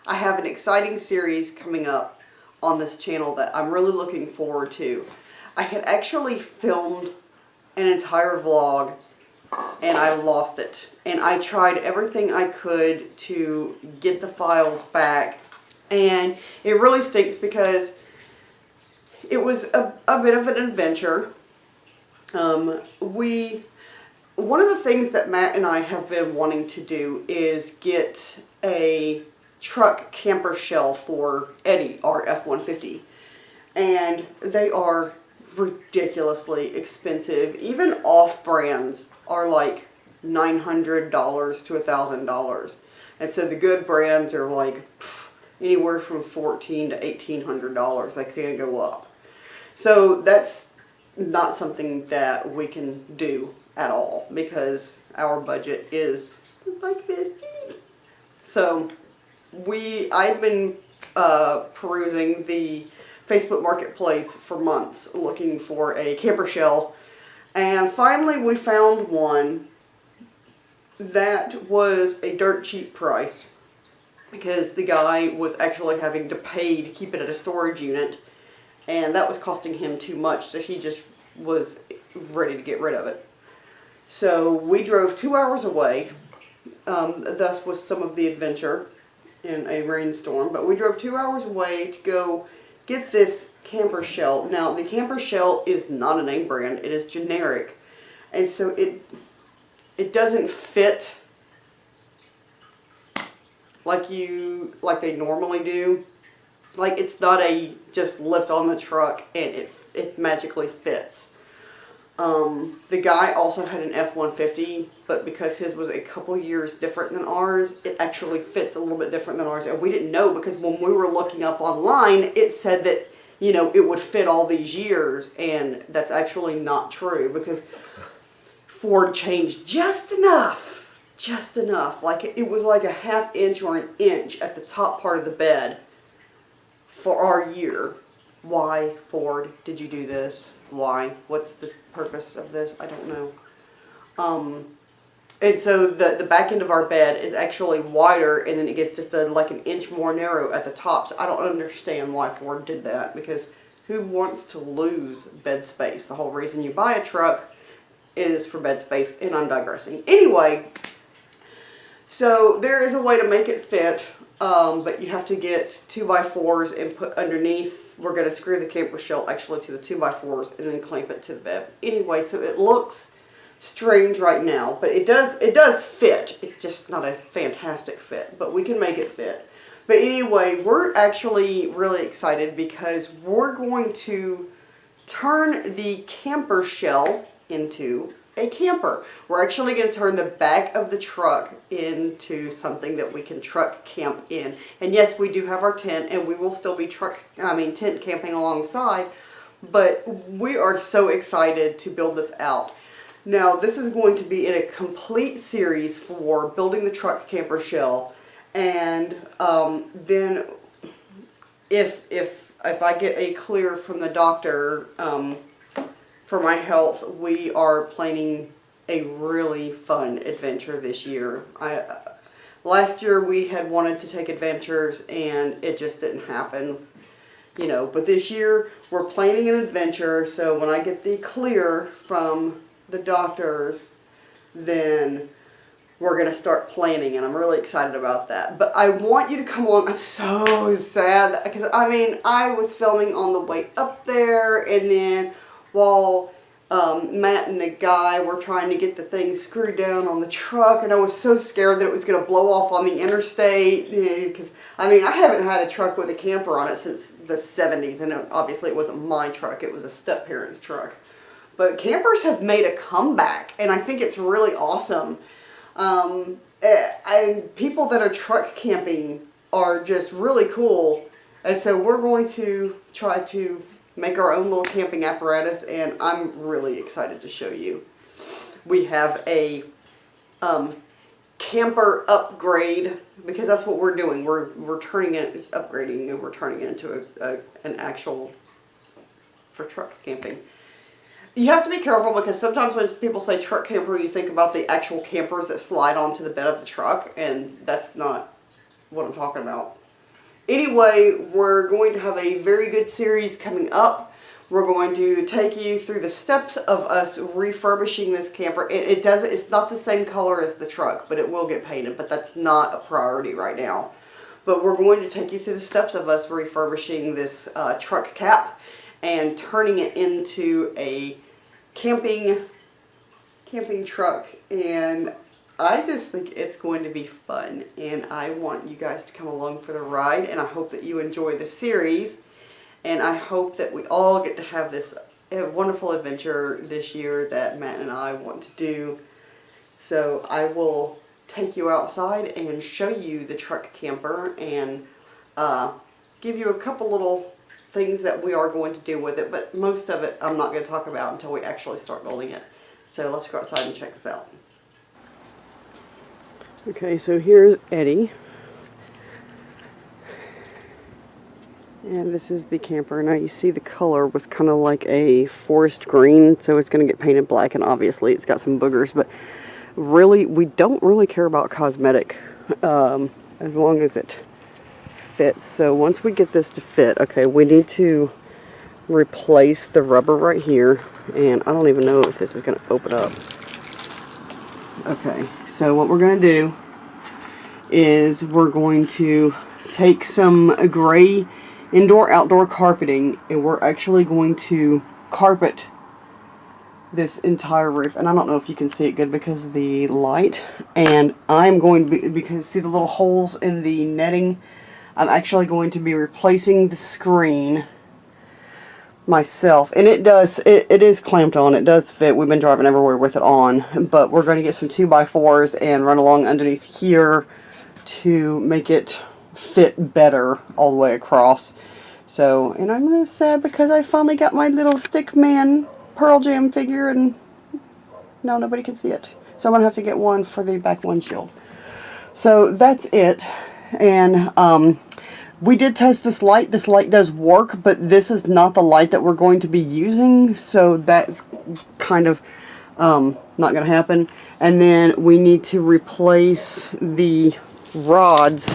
I have an exciting series coming up on this channel that I'm really looking forward to. I had actually filmed an entire vlog and I lost it. And I tried everything I could to get the files back. And it really stinks because it was a bit of an adventure. One of the things that Matt and I have been wanting to do is get a truck camper shell for Eddie, our F-150. And they are ridiculously expensive. Even off-brands are like $900 to $1,000. And so the good brands are like anywhere from $1,400 to $1,800. They can go up. So that's not something that we can do at all because our budget is like this. So I've been perusing the Facebook Marketplace for months looking for a camper shell, and finally we found one that was a dirt cheap price because the guy was actually having to pay to keep it at a storage unit, and that was costing him too much, so he just was ready to get rid of it. So we drove 2 hours away. Thus was some of the adventure in a rainstorm, but we drove 2 hours away to go get this camper shell. Now the camper shell is not a name brand, it is generic, and so it doesn't fit like they normally do. Like, it's not a just lift on the truck and it magically fits. The guy also had an F-150, but because his was a couple years different than ours, it actually fits a little bit different than ours. And we didn't know because when we were looking up online, it said that, you know, it would fit all these years. And that's actually not true because Ford changed just enough. Like it was like a ½ inch or an inch at the top part of the bed for our year. Why, Ford, did you do this? Why? What's the purpose of this? I don't know. And so the back end of our bed is actually wider, and then it gets just like an inch more narrow at the top. So I don't understand why Ford did that, because who wants to lose bed space? The whole reason you buy a truck is for bed space, and I'm digressing. Anyway, so there is a way to make it fit. But you have to get 2x4s and put underneath. We're going to screw the camper shell actually to the 2x4s and then clamp it to the bed. Anyway, so it looks strange right now, but it does fit. It's just not a fantastic fit, but we can make it fit. But anyway, we're actually really excited because we're going to turn the camper shell into a camper. We're actually going to turn the back of the truck into something that we can truck camp in. And yes, we do have our tent, and we will still be tent camping alongside, but we are so excited to build this out. Now, this is going to be in a complete series for building the truck camper shell, and then if I get a clear from the doctor for my health, we are planning a really fun adventure this year. Last year we had wanted to take adventures and it just didn't happen, you know, but this year we're planning an adventure, so when I get the clear from the doctors, then we're going to start planning, and I'm really excited about that. But I want you to come along. I'm so sad because, I was filming on the way up there, and then while Matt and the guy were trying to get the thing screwed down on the truck, and I was so scared that it was going to blow off on the interstate, because I haven't had a truck with a camper on it since the 70s, and obviously it wasn't my truck, it was a step-parent's truck. But campers have made a comeback, and I think it's really awesome. And people that are truck camping are just really cool, and so we're going to try to make our own little camping apparatus, and I'm really excited to show you. We have a camper upgrade, because that's what we're doing. We're turning it, it's upgrading, and we're turning it into an actual for truck camping. You have to be careful because sometimes when people say truck camper, you think about the actual campers that slide onto the bed of the truck, and that's not what I'm talking about. Anyway, we're going to have a very good series coming up. We're going to take you through the steps of us refurbishing this camper. It's not the same color as the truck, but it will get painted, but that's not a priority right now. But we're going to take you through the steps of us refurbishing this truck cap and turning it into a camping truck. And I just think it's going to be fun, and I want you guys to come along for the ride, and I hope that you enjoy the series, and I hope that we all get to have this wonderful adventure this year that Matt and I want to do. So I will take you outside and show you the truck camper and give you a couple little things that we are going to do with it, but most of it I'm not going to talk about until we actually start building it. So let's go outside and check this out. Okay, so here's Eddie, and this is the camper. Now you see the color was kind of like a forest green, so it's going to get painted black, and obviously it's got some boogers, but really we don't really care about cosmetic as long as it fits. So once we get this to fit, okay, we need to replace the rubber right here, and I don't even know if this is going to open up. Okay, so what we're going to do is we're going to take some gray indoor-outdoor carpeting, and we're actually going to carpet this entire roof. And I don't know if you can see it good because of the light. And I'm going to be, because see the little holes in the netting, I'm actually going to be replacing the screen myself, and it is clamped on. It does fit. We've been driving everywhere with it on, but we're going to get some 2x4s and run along underneath here to make it fit better all the way across. So, and I'm a little sad because I finally got my little Stickman Pearl Jam figure, and now nobody can see it, so I'm gonna have to get one for the back windshield. So that's it. And we did test this light. This light does work, but this is not the light that we're going to be using, so that's kind of not going to happen. And then we need to replace the rods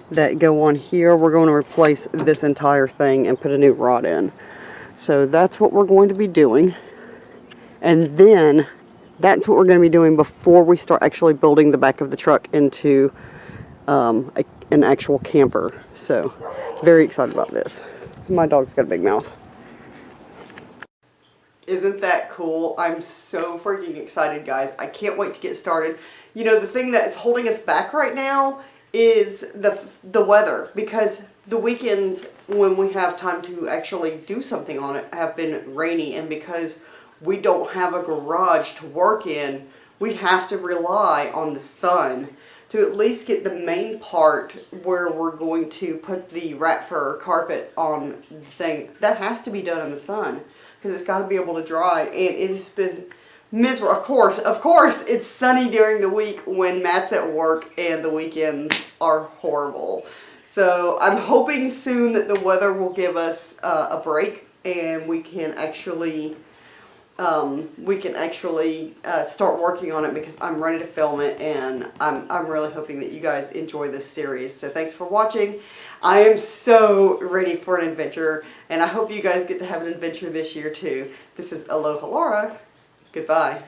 that go on here. We're going to replace this entire thing and put a new rod in. So that's what we're going to be doing. And then that's what we're going to be doing before we start actually building the back of the truck into an actual camper. So very excited about this. My dog's got a big mouth. Isn't that cool? I'm so freaking excited, guys. I can't wait to get started. You know, the thing that's holding us back right now is the weather, because the weekends when we have time to actually do something on it have been rainy, and because we don't have a garage to work in, we have to rely on the sun to at least get the main part where we're going to put the rat fur carpet on the thing. That has to be done in the sun because it's got to be able to dry, and it has been miserable. Of course, it's sunny during the week when Matt's at work, and the weekends are horrible. So I'm hoping soon that the weather will give us a break, and we can actually start working on it, because I'm ready to film it, and I'm really hoping that you guys enjoy this series. So thanks for watching. I am so ready for an adventure, and I hope you guys get to have an adventure this year too. This is Aloha Laura. Goodbye.